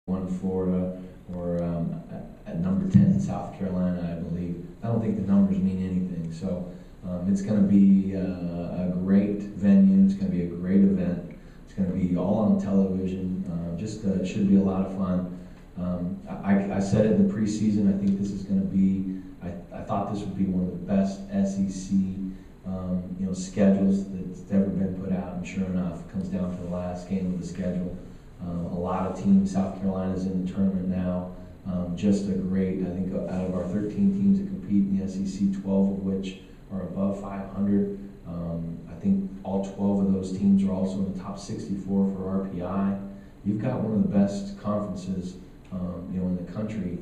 1 Florida, or at number 10 South Carolina, I believe. I don't think the numbers mean anything. So it's going to be a great venue. It's going to be a great event. It's going to be all on television. It should be a lot of fun. I said it in the preseason. I think this is going to be. I thought this would be one of the best SEC schedules that's ever been put out, and sure enough, it comes down to the last game of the schedule. A lot of teams. South Carolina's in the tournament now. Just a great. I think out of our 13 teams that compete in the SEC, 12 of which are above 500. I think all 12 of those teams are also in the top 64 for RPI. You've got one of the best conferences, in the country.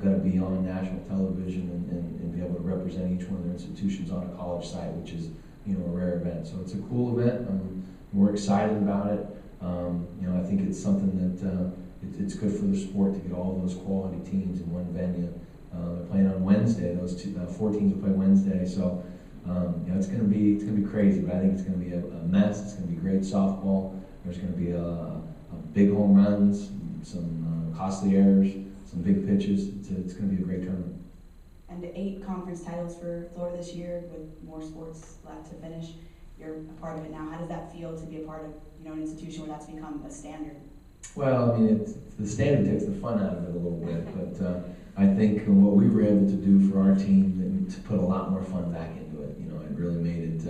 Going to be on national television and be able to represent each one of their institutions on a college site, which is a rare event. So it's a cool event. We're excited about it. I think it's something that it's good for the sport to get all those quality teams in one venue. They're playing on Wednesday. Those 4 teams will play Wednesday. So it's going to be crazy, but I think it's going to be a mess. It's going to be great softball. There's going to be a big home runs, some costly errors, some big pitches. It's going to be a great tournament. And 8 conference titles for Florida this year, with more sports left to finish. You're a part of it now. How does that feel to be a part of an institution where that's become a standard? Well, I mean, the standard takes the fun out of it a little bit, but I think what we were able to do for our team to put a lot more fun back into it. It really made it.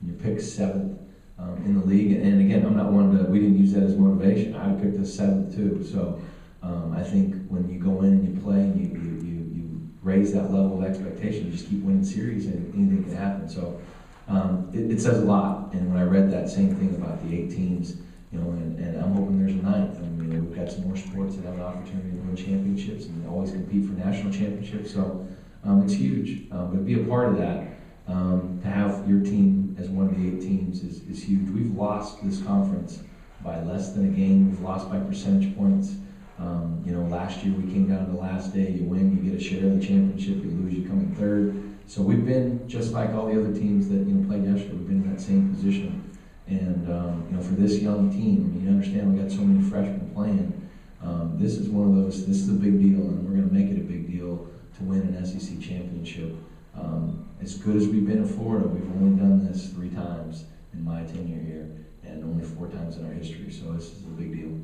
You pick 7th in the league, and again, I'm not one to. We didn't use that as motivation. I picked us 7th too. So I think when you go in and you play, and you raise that level of expectation. You just keep winning series, and anything can happen. So it says a lot. And when I read that same thing about the 8 teams. And I'm hoping there's a 9th. I mean, we've got some more sports that have an opportunity to win championships and always compete for national championships. So it's huge. But to be a part of that, to have your team as one of the 8 teams is huge. We've lost this conference by less than a game. We've lost by percentage points. Last year we came down to the last day. You win, you get a share of the championship. You lose, you come in 3rd. So we've been just like all the other teams that played yesterday. We've been in that same position. And for this young team, you understand we got so many freshmen playing. This is one of those. This is a big deal, and we're going to make it a big deal to win an SEC championship. As good as we've been in Florida, we've only done this 3 times in my tenure here, and only 4 times in our history. So this is a big deal.